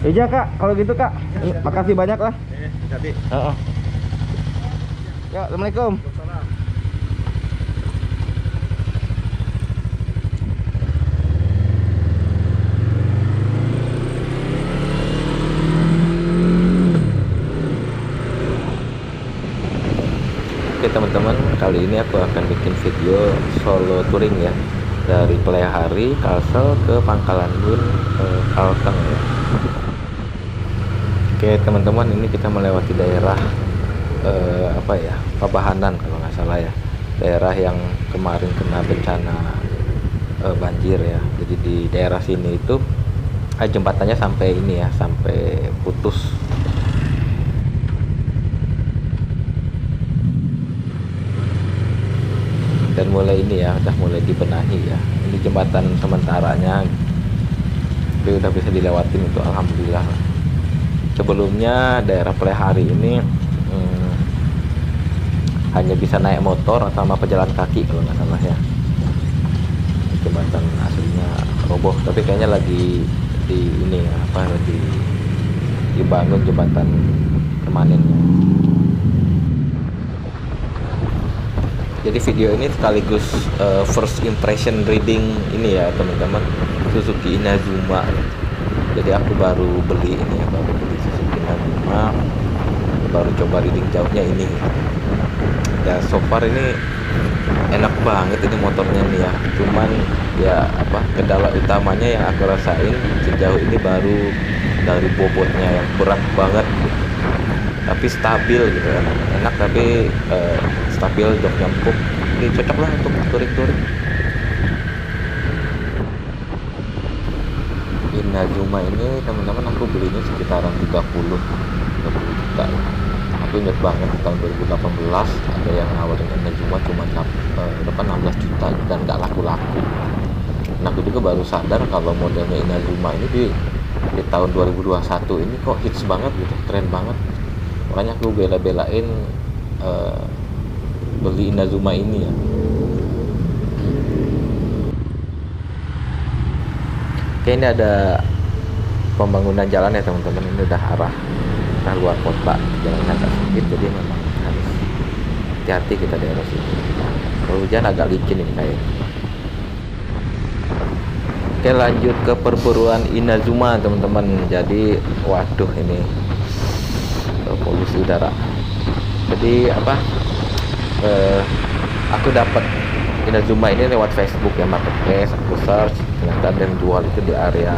Iya kak, kalau gitu kak, makasih banyak lah. Jadi. Ya, assalamualaikum. Oke teman-teman, kali ini aku akan bikin video solo touring ya, dari Plehari, Kalsel ke Pangkalan Bun, Kalteng ya. Oke teman-teman, ini kita melewati daerah apa ya, Pabahanan kalau nggak salah ya, daerah yang kemarin kena bencana banjir ya. Jadi di daerah sini itu jembatannya sampai ini ya, sampai putus. Dan mulai ini ya, udah mulai dibenahi ya. Ini jembatan sementaranya tapi udah bisa dilewatin itu, alhamdulillah. Sebelumnya daerah Plehari ini hanya bisa naik motor atau sama pejalan kaki kalau nggak salah ya. Jembatan aslinya roboh, tapi kayaknya lagi di ini ya, apa, lagi dibangun jembatan permanennya. Jadi video ini sekaligus first impression reading ini ya teman-teman, Suzuki Inazuma. Jadi aku baru beli ini ya, baru beli Suzuki Inazuma, baru coba reading jauhnya ini. Ya so far ini enak banget ini motornya nih ya. Cuman ya apa, kendala utamanya yang aku rasain sejauh ini baru dari bobotnya yang berat banget, tapi stabil gitu, enak tapi stabil, joknya empuk. Ini cocok lah untuk touring-touring. Inazuma ini teman-teman aku belinya sekitaran 30 juta ya. Aku inget banget tahun 2018 ada yang nawarin Inazuma cuma 16 juta dan gak laku-laku. Nah aku juga baru sadar kalau modelnya Inazuma ini di tahun 2021 ini kok hits banget gitu, keren banget. Makanya aku bela-belain beli Inazuma ini ya. Oke, ini ada pembangunan jalan ya teman-teman. Ini udah arah luar kota, jalannya agak sempit, jadi memang harus hati-hati kita daerah sini. Kalau hujan agak licin ini kayaknya. Oke, lanjut ke perburuan Inazuma teman-teman. Jadi waduh, ini polusi udara. Jadi apa, aku dapat Inazuma ini lewat Facebook ya, marketplace. Aku search, ternyata dan jual itu di area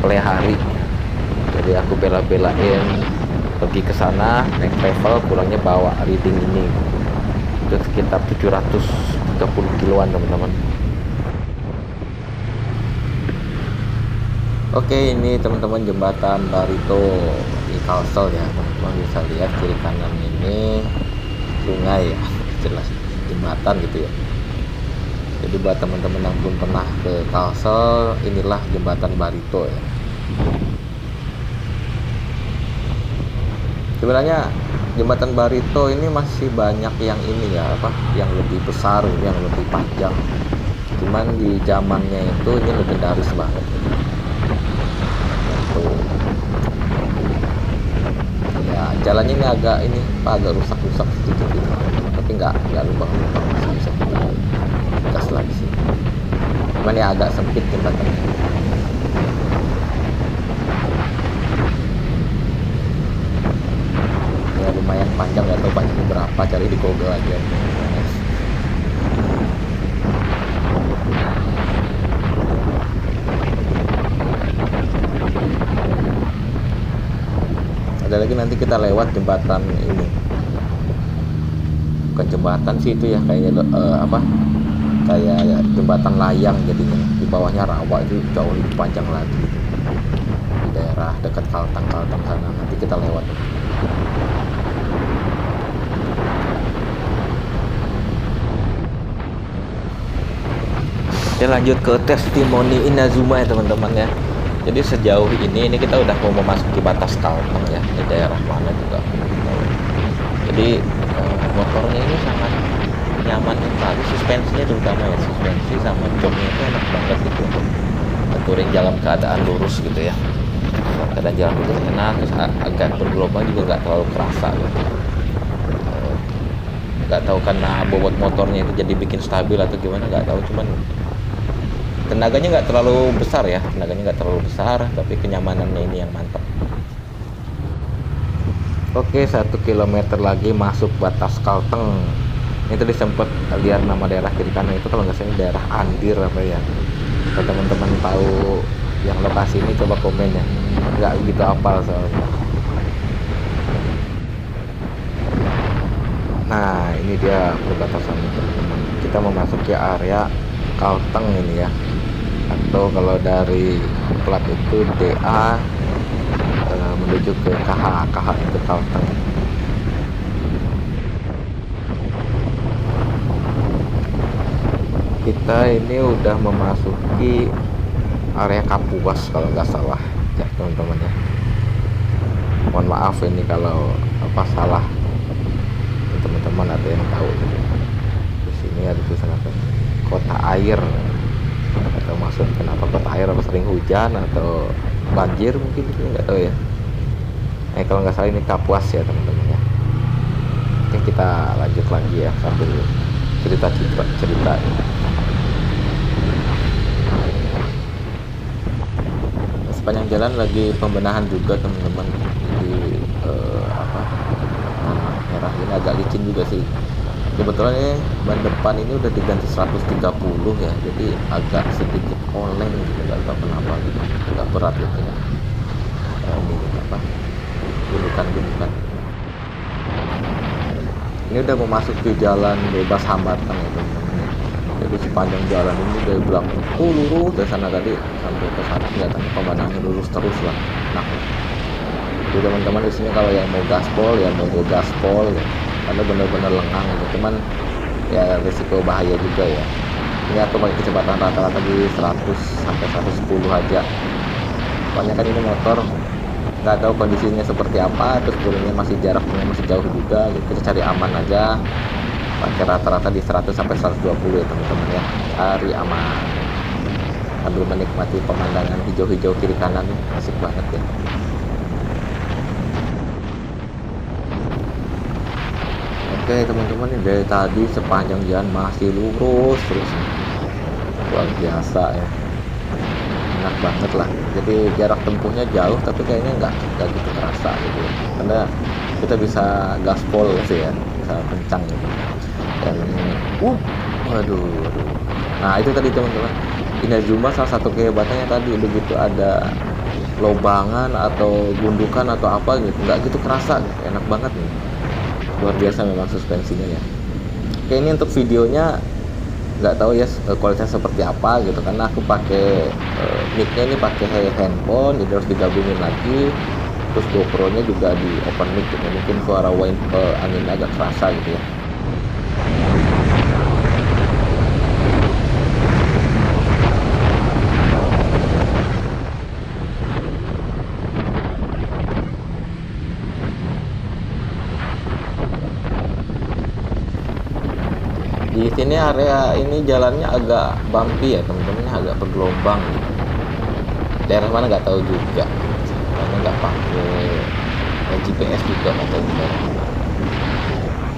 Plehari. Jadi aku bela-belain pergi ke sana, naik travel, pulangnya bawa reading ini. Itu sekitar 730 kiloan teman-teman. Oke, ini teman-teman jembatan Barito di Kalsel ya, teman-teman bisa lihat kiri kanan ini sungai ya, jelas jembatan gitu ya. Jadi buat teman-teman yang belum pernah ke Kalsel, inilah jembatan Barito ya. Sebenarnya jembatan Barito ini masih banyak yang ini ya, apa, yang lebih besar, yang lebih panjang. Cuman di zamannya itu ini legendaris banget. Ya jalannya ini agak rusak-rusak sedikit gitu, tapi nggak lubang-lubang, masih bisa kita gas lagi sih. Cuman ya agak sempit jembatannya. Ya lumayan panjang, nggak tahu panjangnya berapa, cari di Google aja. Ada lagi nanti kita lewat jembatan ini, bukan jembatan sih itu ya, kayaknya kayak jembatan layang jadinya. Di bawahnya rawa, itu jauh lebih panjang lagi di daerah dekat Kalteng sana. Nanti kita lewat. Oke, lanjut ke testimoni Inazuma ya teman-teman ya. Jadi sejauh ini kita udah mau memasuki batas Kalteng ya, di daerah mana juga. Jadi motornya ini sangat nyaman sekali, suspensinya terutama ya, suspensi sama joknya itu enak banget gitu untuk touring dalam keadaan lurus gitu ya. keadaan jalan itu enak, terus agak bergelombang juga nggak terlalu kerasa gitu. Nggak tahu karena bobot motornya itu jadi bikin stabil atau gimana, nggak tahu, cuman tenaganya nggak terlalu besar ya, tapi kenyamanannya ini yang mantap. Oke, 1 kilometer lagi masuk batas Kalteng. Ini tadi sempat lihat nama daerah kiri kanan itu, kalau nggak salah daerah Andir apa ya. Kalau teman-teman tahu yang lokasi ini coba komen ya, nggak gitu apal soalnya. Nah ini dia perbatasan teman-teman, kita memasuki area Kalteng ini ya, atau kalau dari plat itu DA menuju ke KH itu Kalteng. Kita ini udah memasuki area Kapuas kalau nggak salah ya teman-teman ya. Mohon maaf ini kalau apa salah, teman-teman ada yang tahu. Di sini ada tulisan apa? Kota Air. Atau maksud kenapa kota air, apa sering hujan atau banjir mungkin, nggak tahu ya. Kalau nggak salah ini Kapuas ya teman-teman ya. Oke, kita lanjut lagi ya sambil cerita. Sepanjang jalan lagi pembenahan juga teman-teman. Jadi tanah merah ini agak licin juga sih. Kebetulan ini ban depan ini udah diganti 130 ya, jadi agak sedikit oleng gitu, nggak tahu kenapa gitu, agak berat gitu ya. Ini apa? Gundukan. Ini udah memasuki jalan bebas hambatan ya teman-teman. Jadi sepanjang jalan ini dari belakang lurus dari sana tadi sampai ke sana kelihatannya pemandangannya lurus terus lah. Nah, jadi teman-teman di sini kalau yang mau gaspol ya mau gaspol ya, karena benar-benar lengang gitu. Cuman ya risiko bahaya juga ya. Ini aku pakai kecepatan rata-rata di 100 sampai 110 aja. Soalnya kan ini motor nggak tahu kondisinya seperti apa, terus turunnya jaraknya masih jauh juga gitu. Kita cari aman aja, pakai rata-rata di 100 sampai 120 ya teman-teman ya, cari aman sambil menikmati pemandangan hijau-hijau kiri kanan, asik banget ya. Oke teman-teman, dari tadi sepanjang jalan masih lurus terus, luar biasa ya, enak banget lah. Jadi jarak tempuhnya jauh tapi kayaknya nggak gitu terasa gitu ya, karena kita bisa gaspol sih ya, bisa kencang gitu. Dan waduh. Nah itu tadi teman-teman, Inazuma salah satu kehebatannya tadi, begitu ada lobangan atau gundukan atau apa gitu nggak gitu kerasa gitu. Enak banget nih, luar biasa memang suspensinya ya. Oke, ini untuk videonya nggak tahu ya kualitasnya seperti apa gitu, karena aku pakai mic-nya ini pakai handphone, jadi harus digabungin lagi. Terus GoPro-nya juga di open mic gitu, mungkin suara angin agak kerasa gitu ya. Di sini area ini jalannya agak bumpy ya teman-teman, agak bergelombang gitu. Daerah mana nggak tahu juga, karena nggak pakai GPS juga atau gimana.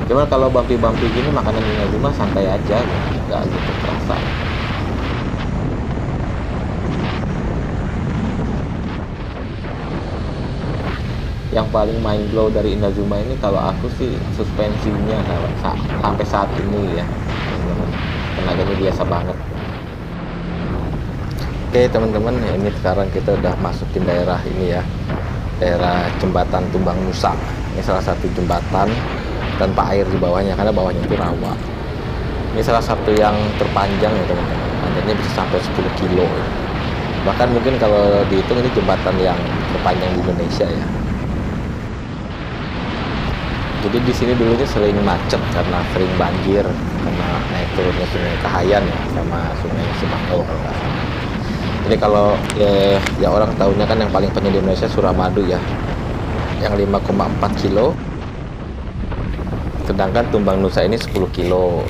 Cuman kalau bumpy gini makanan di rumah santai aja, nggak gitu terasa. Yang paling mind blow dari Inazuma ini kalau aku sih suspensinya sampai saat ini ya, tenaganya biasa banget. Oke teman-teman, ini sekarang kita udah masukin daerah ini ya, daerah jembatan Tumbang Nusa. Ini salah satu jembatan tanpa air di bawahnya, karena bawahnya itu rawa. Ini salah satu yang terpanjang ya teman-teman, panjangnya bisa sampai 10 kilo ya. Bahkan mungkin kalau dihitung ini jembatan yang terpanjang di Indonesia ya. Jadi di sini dulunya sering macet karena sering banjir, karena naik turunnya Sungai Kahayan ya, sama Sungai Cimanggau kalau nggak salah. Jadi kalau ya orang tahunya kan yang paling panjang di Indonesia Suramadu ya, yang 5,4 kilo. Sedangkan Tumbang Nusa ini 10 kilo.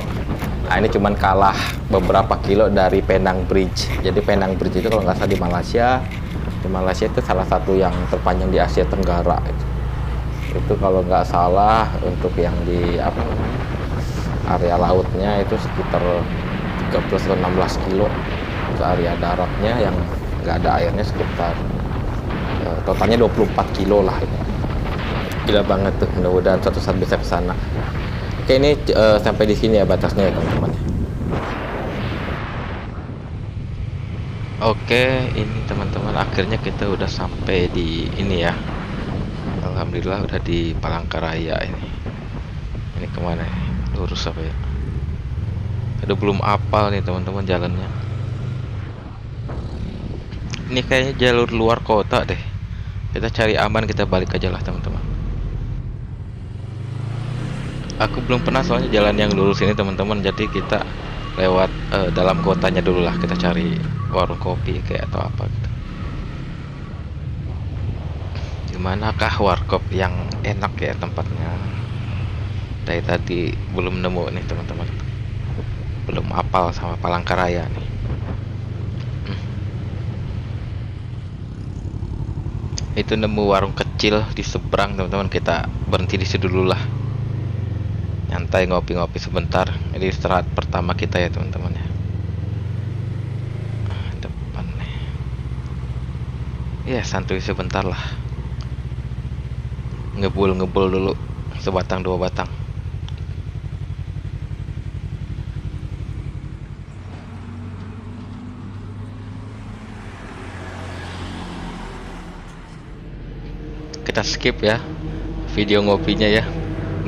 Nah ini cuman kalah beberapa kilo dari Penang Bridge. Jadi Penang Bridge itu kalau nggak salah di Malaysia, Di Malaysia itu salah satu yang terpanjang di Asia Tenggara itu kalau nggak salah. Untuk yang di apa namanya, area lautnya itu sekitar 13 atau 16 kilo. Untuk area daratnya yang nggak ada airnya sekitar totalnya 24 kilo lah ini. Gila banget tuh, mudah-mudahan suatu saat bisa ke sana. Oke, ini sampai di sini ya batasnya ya teman-teman. Oke, ini teman-teman akhirnya kita udah sampai di ini ya. Alhamdulillah udah di Palangkaraya ini. Ini kemana ya? Lurus apa ya? Aduh, belum apal nih teman-teman jalannya. Ini kayaknya jalur luar kota deh. Kita cari aman, kita balik aja lah teman-teman. Aku belum pernah soalnya jalan yang lurus ini teman-teman. Jadi kita lewat dalam kotanya dulu lah. Kita cari warung kopi kayak atau apa gitu. Dimanakah warkop yang enak ya tempatnya? Dari tadi belum nemu nih teman-teman. Belum apal sama Palangkaraya nih. Itu nemu warung kecil di seberang teman-teman, kita berhenti di situ dulu lah, nyantai ngopi-ngopi sebentar. Ini istirahat pertama kita ya teman-teman ya. Depan nih ya, santuy sebentar lah, ngebul dulu sebatang dua batang. Kita skip ya video ngopinya ya,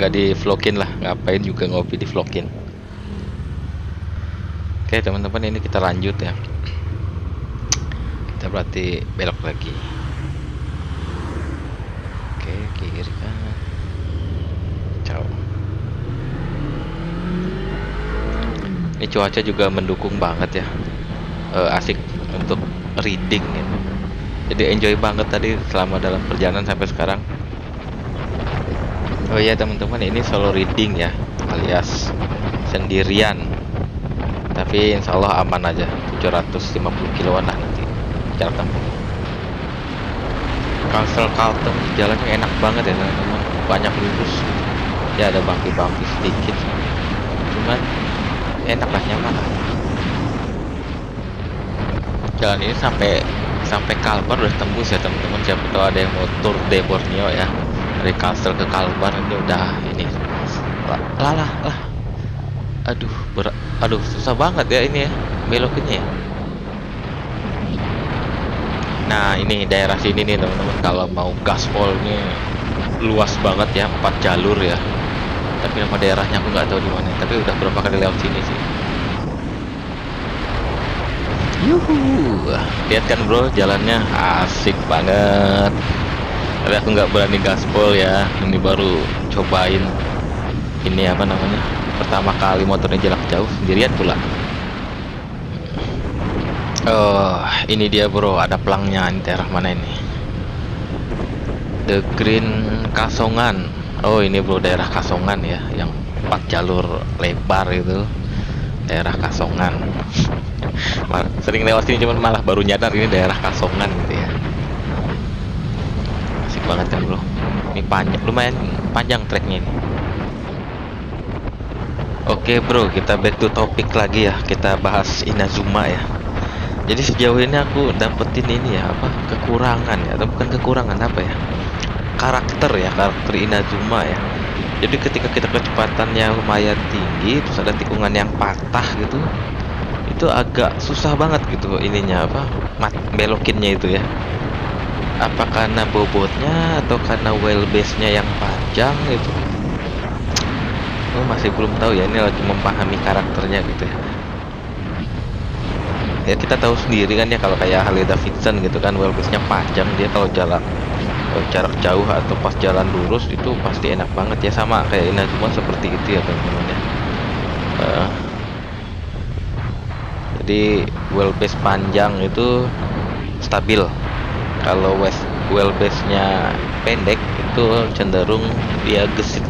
nggak di vlogin lah, ngapain juga ngopi di vlogin. Oke teman-teman, ini kita lanjut ya. Kita berarti belok lagi. Oke, kiri kanan. Ciao. Ini cuaca juga mendukung banget ya, asik untuk reading gitu. Jadi enjoy banget tadi selama dalam perjalanan sampai sekarang. Oh iya teman-teman, ini solo reading ya, alias sendirian. Tapi insya Allah aman aja, 750 kiloan lah nanti jarak tempuh. Castle Carlton jalannya enak banget ya teman-teman, banyak lurus. Ya ada bangki-bangki sedikit, cuman enak lah, nyaman lah. Jalan ini sampai Kalbar udah tembus ya teman-teman. Siapa tahu ada yang mau tour de Borneo ya, dari Castle ke Kalbar ini udah ini lah. Aduh susah banget ya ini ya belokinnya ya. Nah ini daerah sini nih teman-teman, kalau mau gaspol nih luas banget ya, 4 jalur ya. Tapi nama daerahnya aku nggak tahu di mana, tapi udah berapa kali lewat sini sih. Yuhu, lihat kan bro, jalannya asik banget. Tapi aku nggak berani gaspol ya, ini baru cobain ini apa namanya, pertama kali motornya jarak jauh sendirian pula. Oh ini dia bro, ada pelangnya. Ini daerah mana ini? The Green Kasongan. Oh ini bro, daerah Kasongan ya, yang 4 jalur lebar itu, daerah Kasongan. Sering lewat sini cuman malah baru nyadar ini daerah Kasongan gitu ya. Asik banget kan bro. Ini panjang, lumayan panjang treknya ini. Oke bro, kita back to topic lagi ya. Kita bahas Inazuma ya. Jadi sejauh ini aku dapetin ini ya, apa, kekurangan ya, atau bukan kekurangan, apa ya, karakter Inazuma ya. Jadi ketika kita kecepatannya lumayan tinggi, terus ada tikungan yang patah gitu, itu agak susah banget gitu ininya, apa, belokinnya itu ya. Apa karena bobotnya atau karena wheelbase-nya yang panjang gitu. Masih belum tahu ya, ini lagi memahami karakternya gitu ya. Ya kita tahu sendiri kan ya, kalau kayak Harley Davidson gitu kan, wheelbase-nya panjang, dia kalau jarak jauh atau pas jalan lurus itu pasti enak banget ya. Sama kayak Inazuma seperti itu ya teman-teman ya. Jadi wheelbase panjang itu stabil. Kalau wheelbase-nya pendek itu cenderung dia gesit.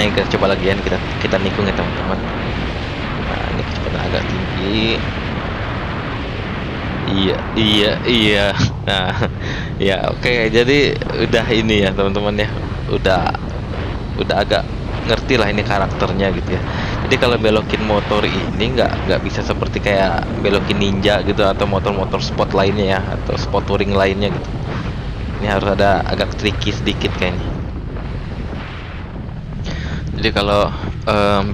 Nah kita coba lagi ya, kita nikung ya teman-teman. Nah ini kecepatan agak tinggi. Iya, iya, iya. Nah, ya oke. Jadi udah ini ya teman-teman ya. Udah udah agak ngerti lah ini karakternya gitu ya. Jadi kalau belokin motor ini nggak bisa seperti kayak belokin ninja gitu atau motor-motor sport lainnya ya atau sport touring lainnya gitu. Ini harus ada agak tricky sedikit kayaknya. Jadi kalau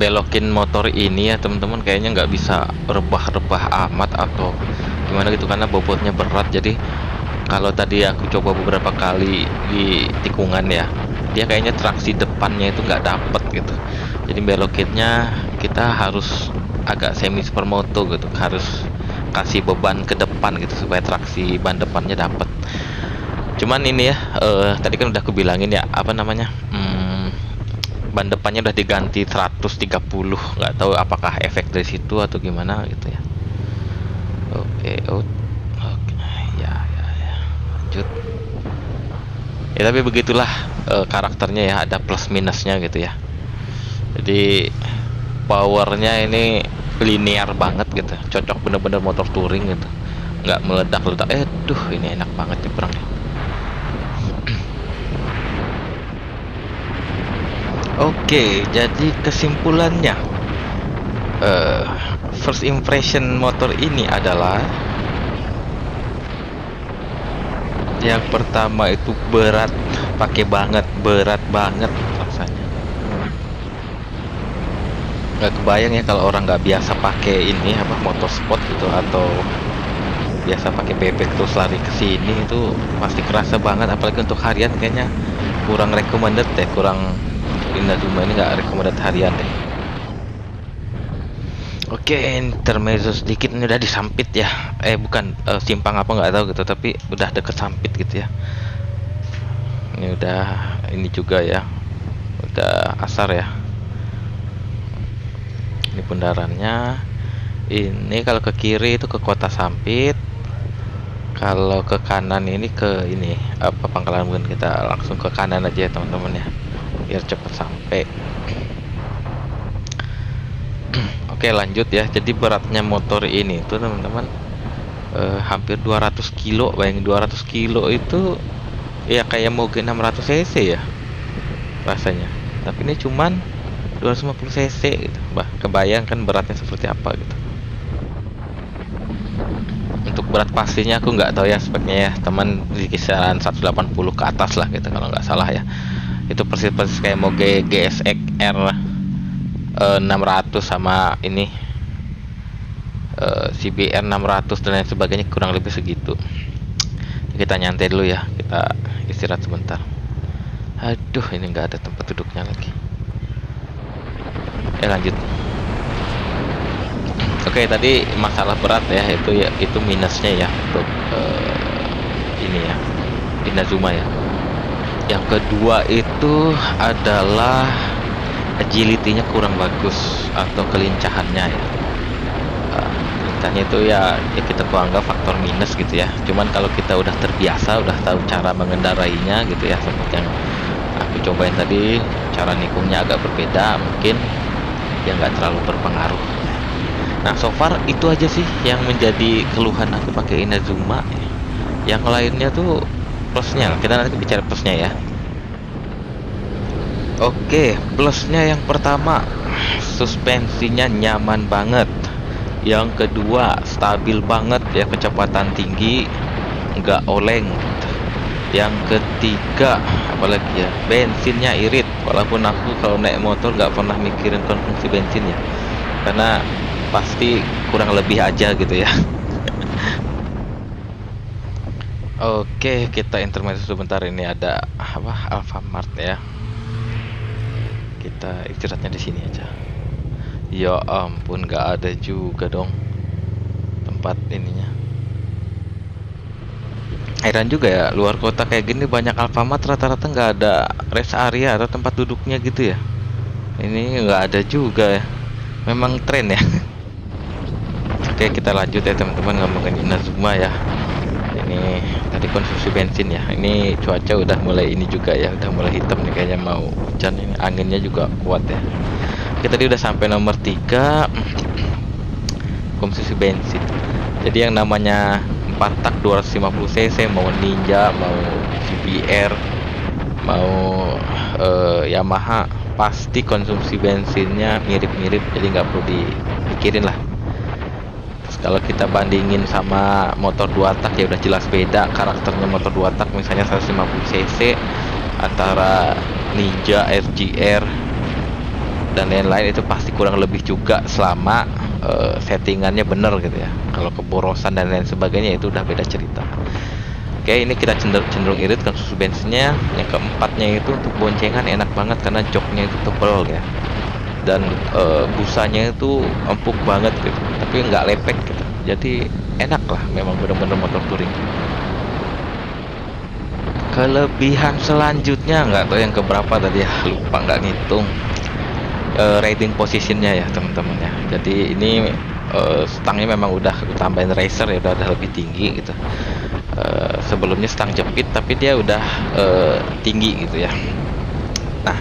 belokin motor ini ya teman-teman kayaknya nggak bisa rebah-rebah amat atau gimana gitu karena bobotnya berat. Jadi kalau tadi aku coba beberapa kali di tikungan ya, dia kayaknya traksi depannya itu nggak dapet gitu. Jadi belokinnya kita harus agak semi supermoto gitu, harus kasih beban ke depan gitu supaya traksi ban depannya dapet. Cuman ini ya, tadi kan udah aku bilangin ya, apa namanya? Ban depannya udah diganti 130. Nggak tahu apakah efek dari situ atau gimana gitu ya. Oke, oke, ya, lanjut. Ya tapi begitulah karakternya ya, ada plus minusnya gitu ya. Jadi powernya ini linear banget gitu, cocok bener-bener motor touring gitu, nggak meledak-ledak. Duh ini enak banget nyebrangnya. Oke, jadi kesimpulannya, first impression motor ini adalah yang pertama itu berat, pakai banget, berat banget rasanya. Nggak kebayang ya kalau orang nggak biasa pakai ini apa motor sport gitu atau biasa pakai bebek terus lari ke sini itu pasti kerasa banget, apalagi untuk harian kayaknya kurang recommended deh, kurang. Inazuma ini nggak recommended harian deh. Oke, intermezzo sedikit, ini udah disampit ya. Bukan simpang apa nggak tahu gitu, tapi udah deket sampit gitu ya. Ini udah ini juga ya, udah asar ya. Ini bundarannya. Ini kalau ke kiri itu ke kota Sampit. Kalau ke kanan ini ke ini apa Pangkalan Bun, kita langsung ke kanan aja ya teman-teman ya, biar cepet sampai. Oke lanjut ya. Jadi beratnya motor ini tuh teman-teman hampir 200 kilo. Bayangin 200 kilo itu ya kayak Moge 600 cc ya rasanya, tapi ini cuman 250 cc gitu. Kebayang kan beratnya seperti apa gitu. Untuk berat pastinya aku nggak tahu ya speknya ya teman, di kisaran 180 ke atas lah gitu kalau nggak salah ya. Itu persis kayak Moge GSX R 600 sama ini CBR 600 dan lain sebagainya, kurang lebih segitu. Kita nyantai dulu ya, kita istirahat sebentar. Aduh ini nggak ada tempat duduknya lagi. Lanjut. Oke, tadi masalah berat ya, itu minusnya ya untuk ini ya Inazuma ya. Yang kedua itu adalah agility-nya kurang bagus atau kelincahannya ya. Kelincahannya itu ya kita anggap faktor minus gitu ya. Cuman kalau kita udah terbiasa, udah tahu cara mengendarainya gitu ya, seperti yang aku cobain tadi, cara nikungnya agak berbeda, mungkin ya nggak terlalu berpengaruh. Nah so far itu aja sih yang menjadi keluhan aku pakai Inazuma. Yang lainnya tuh plusnya, kita nanti bicara plusnya ya. Oke, plusnya yang pertama, suspensinya nyaman banget. Yang kedua, stabil banget ya, kecepatan tinggi, nggak oleng. Yang ketiga, apalagi ya, bensinnya irit. Walaupun aku kalau naik motor nggak pernah mikirin konsumsi bensin ya, karena pasti kurang lebih aja gitu ya. Oke, kita intermezzo sebentar. Ini ada apa, Alfamart ya. Kita istirahatnya di sini aja. Ya ampun, nggak ada juga dong tempat ininya. Heran juga ya, luar kota kayak gini banyak Alfamart rata-rata nggak ada rest area atau tempat duduknya gitu ya. Ini nggak ada juga ya. Memang tren ya. Oke, kita lanjut ya teman-teman, ngomongin Inazuma ya. Ini tadi konsumsi bensin ya. Ini cuaca udah mulai ini juga ya, udah mulai hitam nih, kayaknya mau hujan. Ini anginnya juga kuat ya. Kita tadi udah sampai nomor 3, konsumsi bensin. Jadi yang namanya 4 tak 250 cc, mau Ninja, mau CBR, mau Yamaha, pasti konsumsi bensinnya mirip-mirip, jadi nggak perlu dipikirin lah. Terus kalau kita bandingin sama motor 2 tak ya udah jelas beda karakternya. Motor 2 tak misalnya 150 cc antara Ninja, RGR dan lain-lain itu pasti kurang lebih juga selama settingannya bener gitu ya. Kalau keborosan dan lain sebagainya itu udah beda cerita. Oke, ini kita cenderung irit konsumsi bensinnya. Yang keempatnya itu untuk boncengan enak banget karena joknya itu tebal ya, dan busanya itu empuk banget gitu, tapi nggak lepek gitu, jadi enak lah, memang bener-bener motor touring. Kelebihan selanjutnya nggak tahu yang keberapa tadi ya, lupa nggak ngitung. Riding positionnya ya teman-teman ya, jadi ini stangnya memang udah tambahin racer ya, udah lebih tinggi gitu. Sebelumnya stang jepit tapi dia udah tinggi gitu ya. Nah,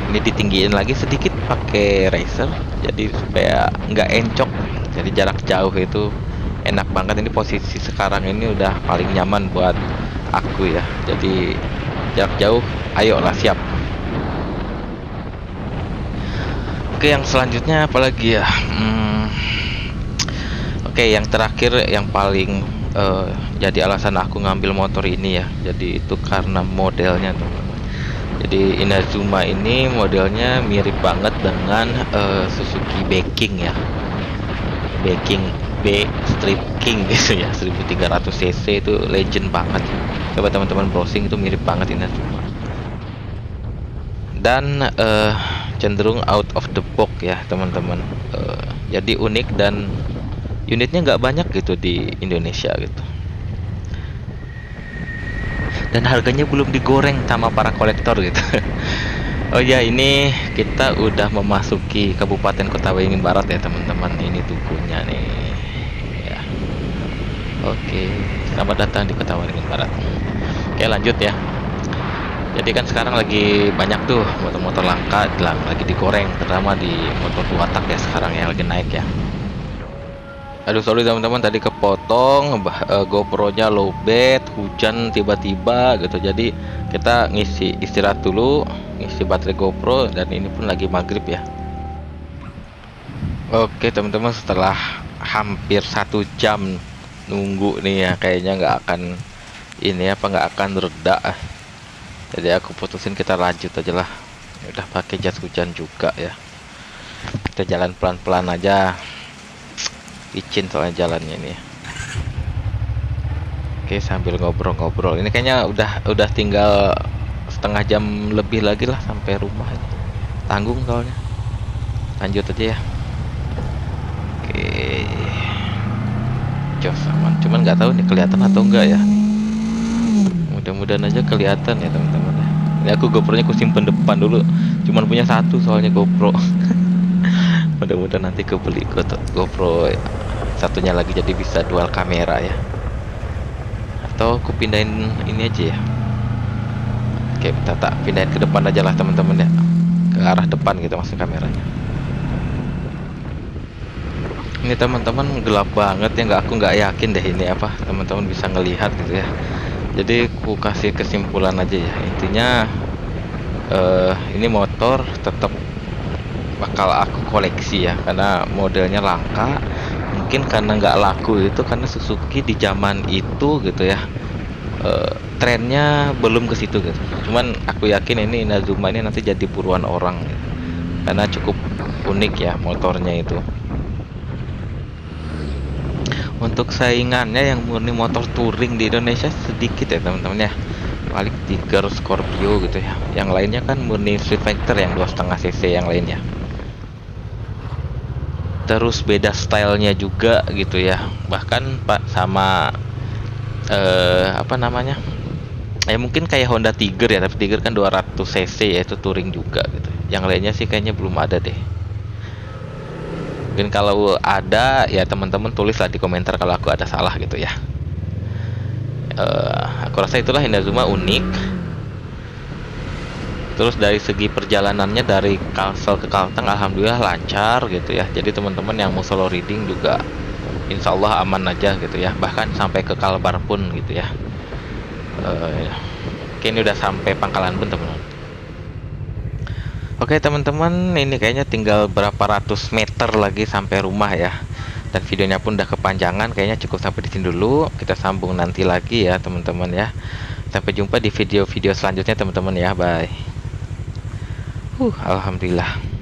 ini ditinggiin lagi sedikit pakai racer, jadi supaya nggak encok, jadi jarak jauh itu enak banget. Ini posisi sekarang ini udah paling nyaman buat aku ya, jadi jarak jauh ayolah siap. Oke, yang selanjutnya apalagi ya, oke, yang terakhir yang paling jadi alasan aku ngambil motor ini ya, jadi itu karena modelnya teman-teman. Jadi Inazuma ini modelnya mirip banget dengan Suzuki Backing ya, Backing B Street King gitu ya, 1300 cc itu legend banget. Coba teman-teman browsing, itu mirip banget Inazuma. Dan cenderung out of the box ya teman-teman. Jadi unik dan unitnya nggak banyak gitu di Indonesia gitu. Dan harganya belum digoreng sama para kolektor gitu. Oh ya, ini kita udah memasuki Kabupaten Kota Waringin Barat ya teman-teman. Ini tukunya nih ya. Oke, selamat datang di Kota Waringin Barat. Oke, lanjut ya. Jadi kan sekarang lagi banyak tuh motor-motor langka lagi digoreng, terutama di motor 2 tak ya sekarang yang lagi naik ya. Aduh sorry teman-teman, tadi kepotong, GoPro-nya lowbat, hujan tiba-tiba gitu, jadi kita ngisi istirahat dulu, ngisi baterai GoPro, dan ini pun lagi maghrib ya. Oke teman-teman, setelah hampir 1 jam nunggu nih ya, kayaknya nggak akan reda, jadi aku putusin kita lanjut aja lah. Udah pakai jas hujan juga ya, kita jalan pelan-pelan aja, licin soalnya jalannya ini. Oke, sambil ngobrol-ngobrol, ini kayaknya udah tinggal setengah jam lebih lagi lah sampai rumah ini. Tanggung soalnya, lanjut aja ya. Oke, jos aman, cuman nggak tahu nih kelihatan atau enggak ya, mudah-mudahan aja kelihatan ya teman-teman ya. Ini aku GoPro-nya aku simpen depan dulu, cuman punya satu soalnya GoPro. Mudah-mudahan nanti kebeli GoPro satunya lagi jadi bisa dual kamera ya, atau aku pindahin ini aja ya. Oke, kita tak pindahin ke depan aja lah teman-teman ya, ke arah depan gitu maksud kameranya. Ini teman-teman gelap banget ya, aku nggak yakin deh ini apa teman-teman bisa ngelihat gitu ya, jadi aku kasih kesimpulan aja ya. Intinya ini motor tetap bakal aku koleksi ya, karena modelnya langka. Mungkin karena nggak laku itu karena Suzuki di zaman itu gitu ya, trennya belum ke situ gitu. Cuman aku yakin ini Inazuma ini nanti jadi buruan orang gitu, karena cukup unik ya motornya itu. Untuk saingannya yang murni motor touring di Indonesia sedikit ya teman-teman ya, paling Tiger, Scorpio gitu ya. Yang lainnya kan murni Street Fighter yang 2,5 cc yang lainnya. Terus beda stylenya juga gitu ya, bahkan pak sama apa namanya ya, mungkin kayak Honda Tiger ya, tapi Tiger kan 200 cc ya, itu touring juga gitu. Yang lainnya sih kayaknya belum ada deh. Mungkin kalau ada ya teman-teman tulislah di komentar kalau aku ada salah gitu ya. Aku rasa itulah Inazuma unik. Terus dari segi perjalanannya dari Kalsel ke Kalteng alhamdulillah lancar gitu ya. Jadi teman-teman yang mau solo riding juga insya Allah aman aja gitu ya, bahkan sampai ke Kalbar pun gitu ya. Oke, ini udah sampai Pangkalan Bun teman-teman. Oke teman-teman, ini kayaknya tinggal berapa ratus meter lagi sampai rumah ya. Dan videonya pun udah kepanjangan, kayaknya cukup sampai di sini dulu. Kita sambung nanti lagi ya teman-teman ya. Sampai jumpa di video-video selanjutnya teman-teman ya. Bye. Alhamdulillah.